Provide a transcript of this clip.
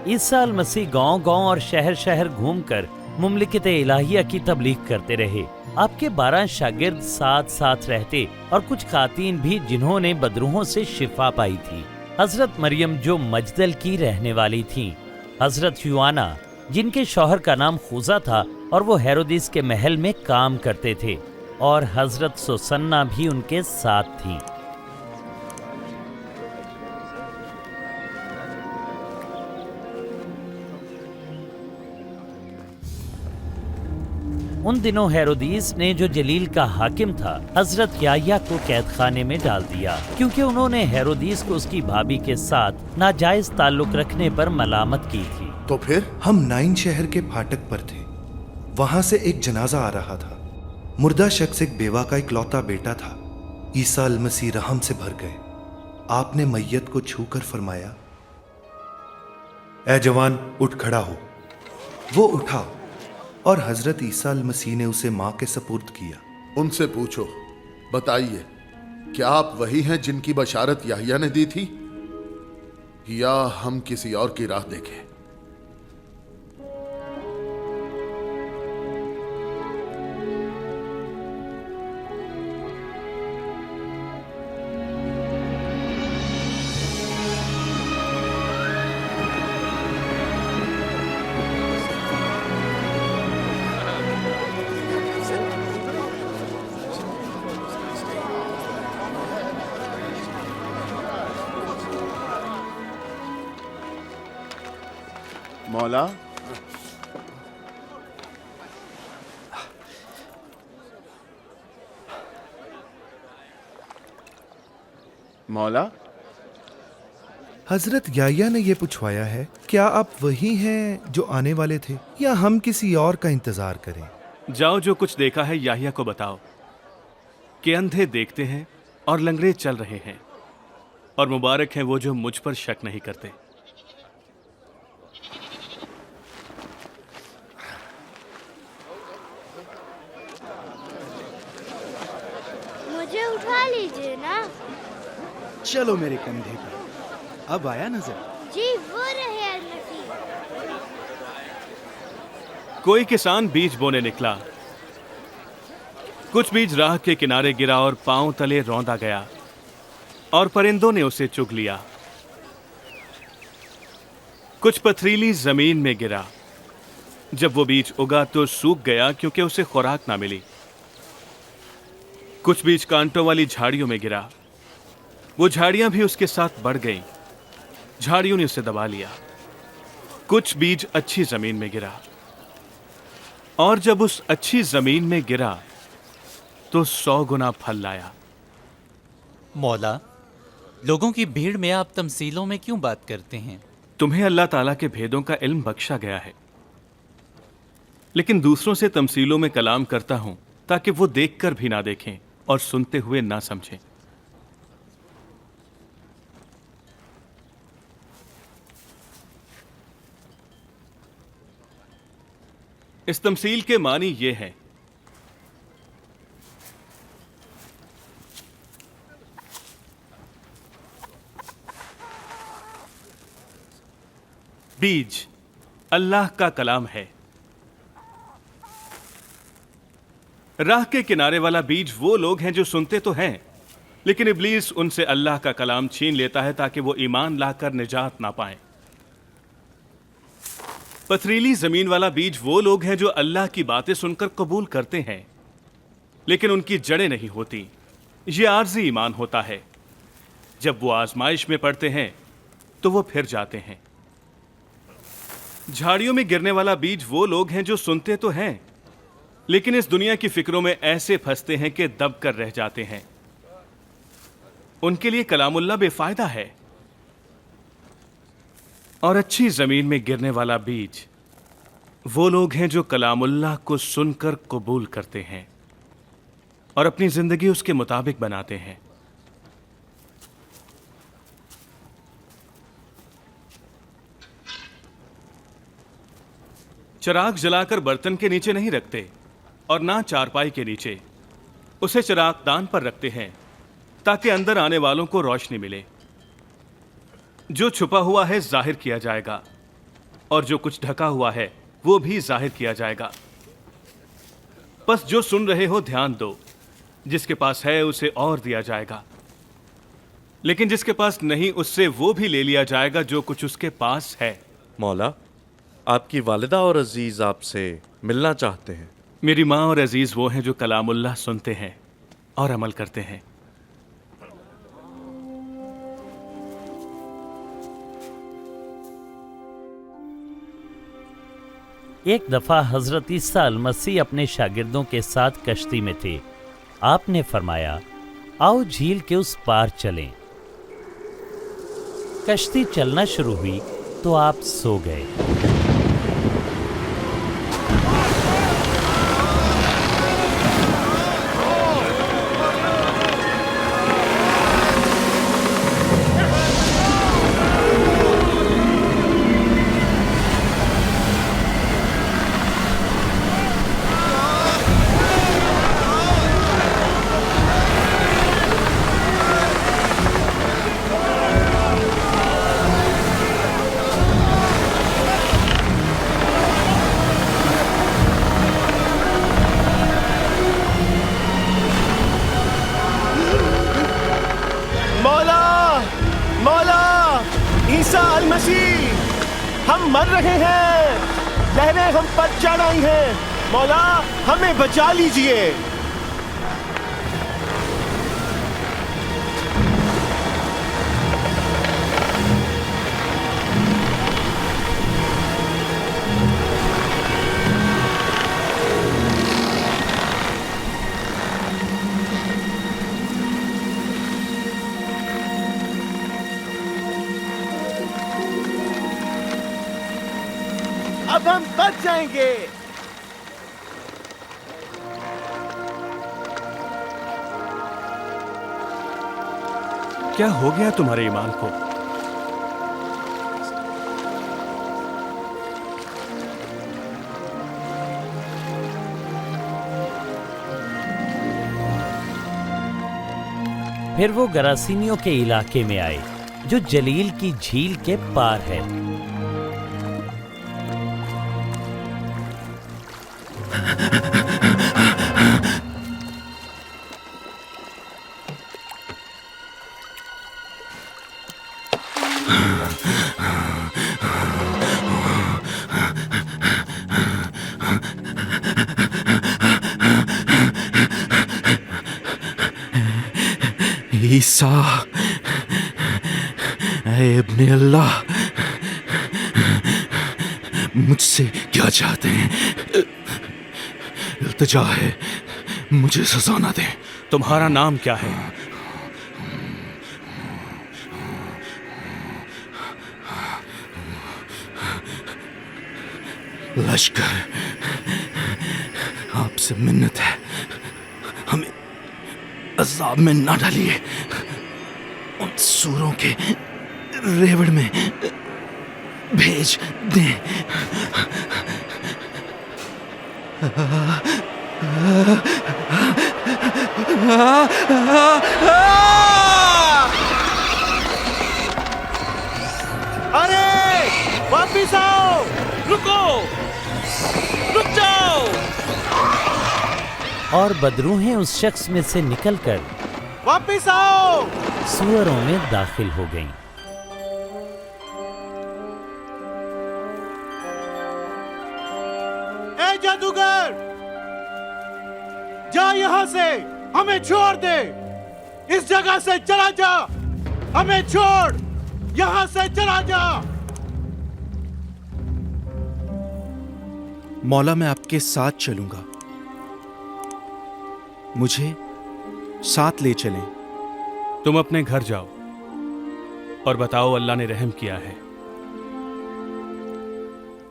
ईसा मसीह गांव-गांव और शहर-शहर घूमकर मुमलिकत इलाहिया की तबलीग करते रहे। आपके 12 शागिर्द साथ साथ रहते और कुछ खातीन भी जिन्होंने बदरूहों से शिफा पाई थी। हजरत मरियम जो मजदल की रहने वाली थीं, हजरत यूआना जिनके शौहर का नाम खुजा था और वो हेरोदिस के महल में काम करते थे, और हजरत सुसन्ना भी उनके साथ थी। उन दिनों हेरोदिस ने, जो जलील का हाकिम था, हजरत याह्या को कैद खाने में डाल दिया, क्योंकि उन्होंने हेरोदिस को उसकी भाभी के साथ नाजायज ताल्लुक रखने पर मलामत की थी। तो फिर हम नाइन शहर के फाटक पर थे। वहां से एक जनाजा आ रहा था। मुर्दा शख्स एक बेवा का इकलौता बेटा था। ईसा अल मसीह रहम से भर गए। आपने मैयत को छूकर फरमाया, ए जवान, उठ खड़ा हो। वो उठा और हजरत ईसा अल मसीह ने उसे मां के सपुर्द किया। उनसे पूछो, बताइए, क्या आप वही हैं जिनकी बशारत याह्या ने दी थी, या हम किसी और की राह देखें? मौला, मौला, हजरत याह्या ने यह पूछवाया है, क्या आप वही हैं जो आने वाले थे, या हम किसी और का इंतजार करें? जाओ, जो कुछ देखा है याह्या को बताओ कि अंधे देखते हैं और लंगड़े चल रहे हैं, और मुबारक हैं वो जो मुझ पर शक नहीं करते। मुझे उठा लीजिए ना। चलो मेरे कंधे पर। अब आया नजर? जी, वो रहे अल-मसीह। कोई किसान बीज बोने निकला। कुछ बीज राह के किनारे गिरा और पांव तले रौंदा गया, और परिंदों ने उसे चुग लिया। कुछ पथरीली जमीन में गिरा। जब वो बीज उगा तो सूख गया, क्योंकि उसे खुराक ना मिली। कुछ बीज कांटों वाली झाड़ियों में गिरा। वो झाड़ियां भी उसके साथ बढ़ गईं। झाड़ियों ने उसे दबा लिया। कुछ बीज अच्छी जमीन में गिरा, और जब उस अच्छी जमीन में गिरा तो 100 गुना फल लाया। मौला, लोगों की भीड़ में आप तमसीलों में क्यों बात करते हैं? तुम्हें अल्लाह ताला के भेदों का इल्म बख्शा गया है, लेकिन दूसरों से तमसीलों में कलाम करता हूं ताकि वो देखकर भी ना देखें और सुनते हुए ना समझें। इस तमसील के मानी ये हैं, बीज अल्लाह का कलाम है। राह के किनारे वाला बीज वो लोग हैं जो सुनते तो हैं, लेकिन इब्लीस उनसे अल्लाह का कलाम छीन लेता है ताकि वो ईमान लाकर निजात ना पाएं। पथरीली जमीन वाला बीज वो लोग हैं जो अल्लाह की बातें सुनकर कबूल करते हैं, लेकिन उनकी जड़ें नहीं होती। ये आर्जी ईमान होता है। जब वो आजमाइश में पड़ते हैं तो वो फिर जाते हैं। झाड़ियों में गिरने वाला बीज वो लोग हैं जो सुनते तो हैं, लेकिन इस दुनिया की फिक्रों में ऐसे फंसते हैं कि दब कर रह जाते हैं। उनके लिए कलामुल्लाह बेफायदा है। और अच्छी जमीन में गिरने वाला बीज वो लोग हैं जो कलामुल्लाह को सुनकर कबूल करते हैं और अपनी जिंदगी उसके मुताबिक बनाते हैं। चिराग जलाकर बर्तन के नीचे नहीं रखते और ना चारपाई के नीचे, उसे चिरागदान पर रखते हैं ताकि अंदर आने वालों को रोशनी मिले। जो छुपा हुआ है जाहिर किया जाएगा, اور جو کچھ ڈھکا ہوا ہے وہ بھی ظاہر کیا جائے گا. بس جو سن رہے ہو دھیان دو. جس کے پاس ہے اسے اور دیا جائے گا, لیکن جس کے پاس نہیں اس سے وہ بھی لے لیا جائے گا جو کچھ اس کے پاس ہے. مولا، آپ کی والدہ اور عزیز آپ سے ملنا چاہتے ہیں. میری ماں اور عزیز وہ ہیں جو کلام اللہ سنتے ہیں اور عمل کرتے ہیں. ایک دفعہ حضرت عیسیٰ المسیح اپنے شاگردوں کے ساتھ کشتی میں تھے. آپ نے فرمایا، آؤ جھیل کے اس پار چلیں. کشتی چلنا شروع ہوئی تو آپ سو گئے. عیسیٰ المسیح، ہم مر رہے ہیں، لہریں ہم پر چڑھ آئی ہیں، مولا ہمیں بچا لیجئے. اب ہم بچ جائیں گے. کیا ہو گیا تمہارے ایمان کو؟ پھر وہ گراسینیوں کے علاقے میں آئے جو جلیل کی جھیل کے پار ہے. عیسیٰ، اے ابن اللہ، مجھ سے کیا چاہتے ہیں؟ التجا ہے، مجھے سزا نہ دیں. تمہارا نام کیا ہے؟ لشکر، آپ سے منت ہے، ہمیں عذاب میں نہ ڈالیے. ان سوروں کے ریوڑ میں بھیج دیں. ارے واپس آؤ، رکو، رک جاؤ. اور بدروحیں اس شخص میں سے نکل کر واپس آؤ. سوروں میں داخل ہو گئیں. اے جادوگر، جا یہاں سے، ہمیں چھوڑ دے. اس جگہ سے چلا جا، ہمیں چھوڑ، یہاں سے چلا جا. مولا میں آپ کے ساتھ چلوں گا، مجھے ساتھ لے چلیں. تم اپنے گھر جاؤ اور بتاؤ اللہ نے رحم کیا ہے.